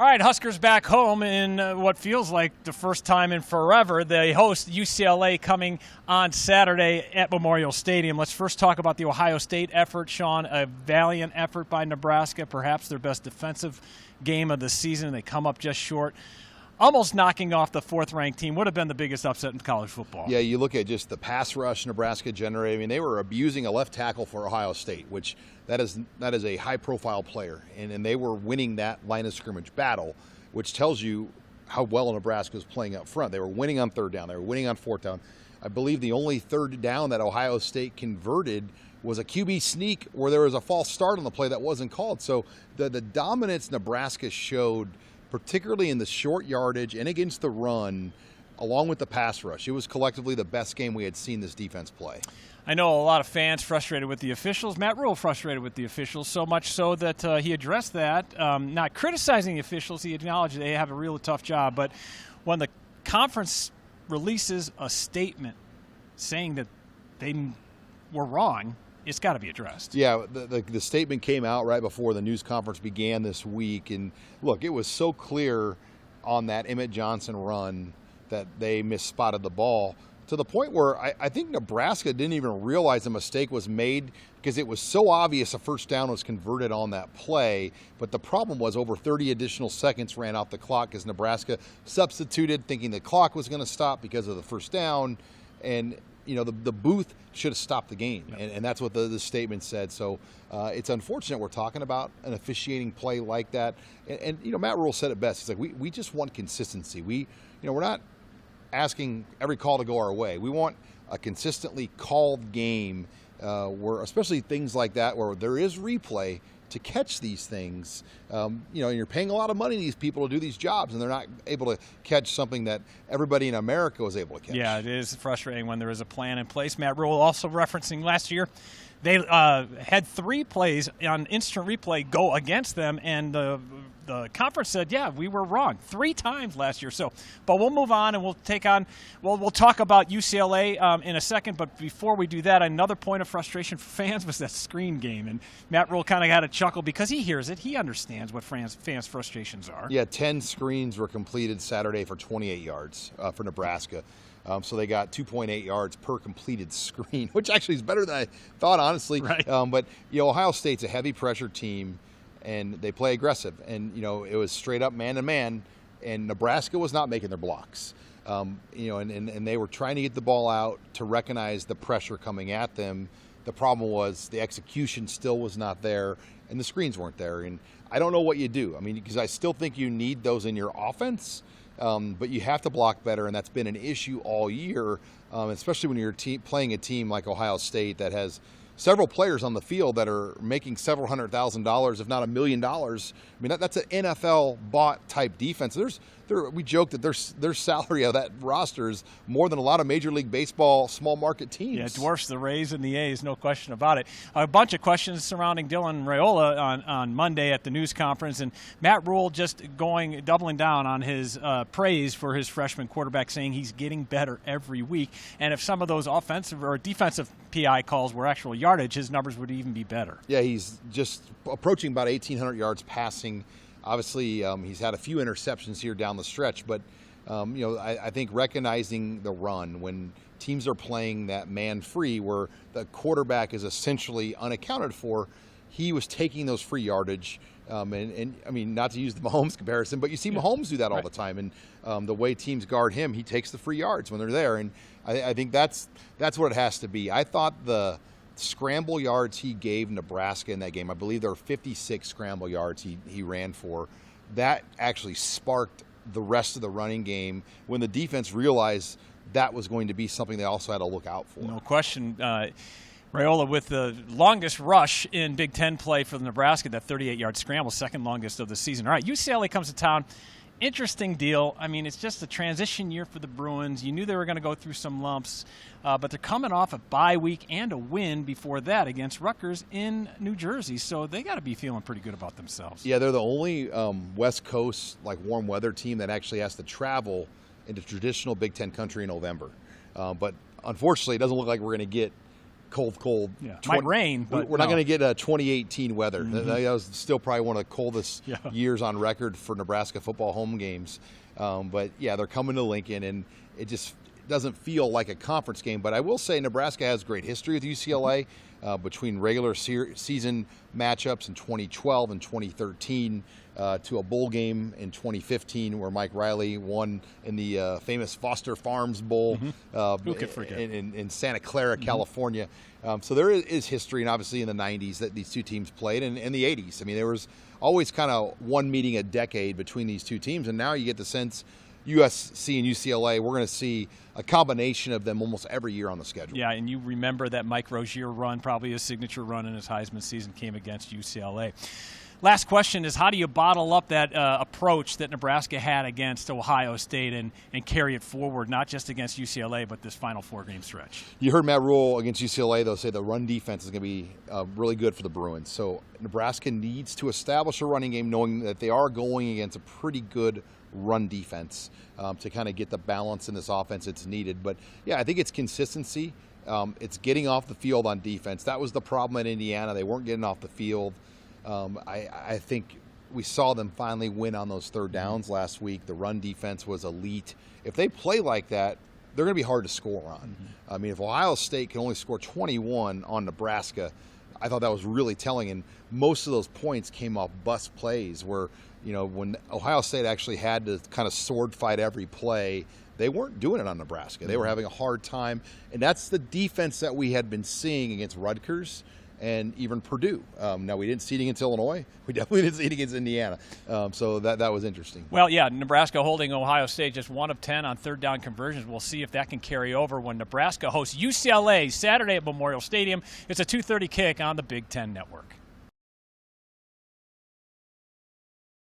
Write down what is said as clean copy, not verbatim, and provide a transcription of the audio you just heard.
All right, Huskers back home in what feels like the first time in forever. They host UCLA coming on Saturday at Memorial Stadium. Let's first talk about the Ohio State effort, Sean. A valiant effort by Nebraska, perhaps their best defensive game of the season. They come up just short. Almost knocking off the fourth-ranked team. Would have been the biggest upset in college football. Yeah, you look at just the pass rush Nebraska generated. I mean, they were abusing a left tackle for Ohio State, which that is a high-profile player. And they were winning that line of scrimmage battle, which tells you how well Nebraska was playing up front. They were winning on third down. They were winning on fourth down. I believe the only third down that Ohio State converted was a QB sneak where there was a false start on the play that wasn't called. So the dominance Nebraska showed, particularly in the short yardage and against the run, along with the pass rush. It was collectively the best game we had seen this defense play. I know a lot of fans frustrated with the officials. Matt Rhule frustrated with the officials, so much so that he addressed that, not criticizing the officials. He acknowledged they have a really tough job. But when the conference releases a statement saying that they were wrong, it's got to be addressed. Yeah, the statement came out right before the news conference began this week. And, look, it was so clear on that Emmett Johnson run that they misspotted the ball to the point where I think Nebraska didn't even realize a mistake was made because it was so obvious a first down was converted on that play. But the problem was over 30 additional seconds ran off the clock because Nebraska substituted thinking the clock was going to stop because of the first down. And you know, the booth should have stopped the game, and that's what the statement said. So it's unfortunate we're talking about an officiating play like that. And you know, Matt Rhule said it best. He's like, we just want consistency. We're not asking every call to go our way. We want a consistently called game where, especially things like that, where there is replay to catch these things. And you're paying a lot of money to these people to do these jobs, and they're not able to catch something that everybody in America was able to catch. Yeah, it is frustrating when there is a plan in place. Matt Rhule also referencing last year, they had 3 plays on instant replay go against them, and the conference said, yeah, we were wrong 3 times last year. But we'll move on, and we'll talk about UCLA in a second. But before we do that, another point of frustration for fans was that screen game. And Matt Rhule kind of had a chuckle because he hears it. He understands what fans' frustrations are. Yeah, 10 screens were completed Saturday for 28 yards for Nebraska. So they got 2.8 yards per completed screen, which actually is better than I thought, honestly. Right. But Ohio State's a heavy pressure team, and they play aggressive. And it was straight up man to man, and Nebraska was not making their blocks. And they were trying to get the ball out to recognize the pressure coming at them. The problem was the execution still was not there, and the screens weren't there. And I don't know what you do. I mean, because I still think you need those in your offense. But you have to block better, and that's been an issue all year, especially when you're playing a team like Ohio State that has several players on the field that are making several $100,000, if not $1 million. I mean, that's an NFL bought type defense. We joke that their salary of that roster is more than a lot of Major League Baseball small market teams. Yeah, it dwarfs the Rays and the A's, no question about it. A bunch of questions surrounding Dylan Raiola on Monday at the news conference, and Matt Rhule just doubling down on his praise for his freshman quarterback, saying he's getting better every week. And if some of those offensive or defensive PI calls were actual yardage, his numbers would even be better. Yeah, he's just approaching about 1,800 yards passing. Obviously, he's had a few interceptions here down the stretch, but I think recognizing the run when teams are playing that man-free where the quarterback is essentially unaccounted for, he was taking those free yardage. And I mean, not to use the Mahomes comparison, but you see Mahomes do that all the time. And the way teams guard him, he takes the free yards when they're there. And I think that's what it has to be. I thought the scramble yards he gave Nebraska in that game, I believe there were 56 scramble yards he ran for. That actually sparked the rest of the running game when the defense realized that was going to be something they also had to look out for. No question. Raiola with the longest rush in Big Ten play for Nebraska, that 38-yard scramble, second longest of the season. All right, UCLA comes to town. Interesting deal. I mean, it's just a transition year for the Bruins. You knew they were going to go through some lumps, but they're coming off a bye week and a win before that against Rutgers in New Jersey, so they got to be feeling pretty good about themselves. Yeah, they're the only West Coast, warm weather team that actually has to travel into traditional Big Ten country in November. But unfortunately, it doesn't look like we're going to get cold. Yeah. Might rain, but we're not going to get 2018 weather. Mm-hmm. That was still probably one of the coldest Yeah. years on record for Nebraska football home games. But yeah, they're coming to Lincoln, and it just doesn't feel like a conference game. But I will say Nebraska has great history with UCLA between regular season matchups in 2012 and 2013 to a bowl game in 2015 where Mike Riley won in the famous Foster Farms Bowl Who could forget? in Santa Clara, California. So there is history, and obviously in the 90s that these two teams played, and in the 80s. I mean, there was always kind of one meeting a decade between these two teams, and now you get the sense USC and UCLA, we're going to see a combination of them almost every year on the schedule. Yeah, and you remember that Mike Rozier run, probably his signature run in his Heisman season, came against UCLA. Last question is, how do you bottle up that approach that Nebraska had against Ohio State and carry it forward, not just against UCLA, but this Final Four game stretch? You heard Matt Rule against UCLA, though, say the run defense is going to be really good for the Bruins. So Nebraska needs to establish a running game knowing that they are going against a pretty good run defense to kind of get the balance in this offense it's needed. But, yeah, I think it's consistency. It's getting off the field on defense. That was the problem at Indiana. They weren't getting off the field. I think we saw them finally win on those third downs last week. The run defense was elite. If they play like that, they're going to be hard to score on. I mean, if Ohio State can only score 21 on Nebraska, I thought that was really telling. And most of those points came off bust plays where, you know, when Ohio State actually had to kind of sword fight every play, they weren't doing it on Nebraska. They were having a hard time. And that's the defense that we had been seeing against Rutgers and even Purdue. Now, we didn't see it against Illinois. We definitely didn't see it against Indiana. So that was interesting. Well, yeah, Nebraska holding Ohio State just 1 of 10 on third down conversions. We'll see if that can carry over when Nebraska hosts UCLA Saturday at Memorial Stadium. It's a 2:30 kick on the Big Ten Network.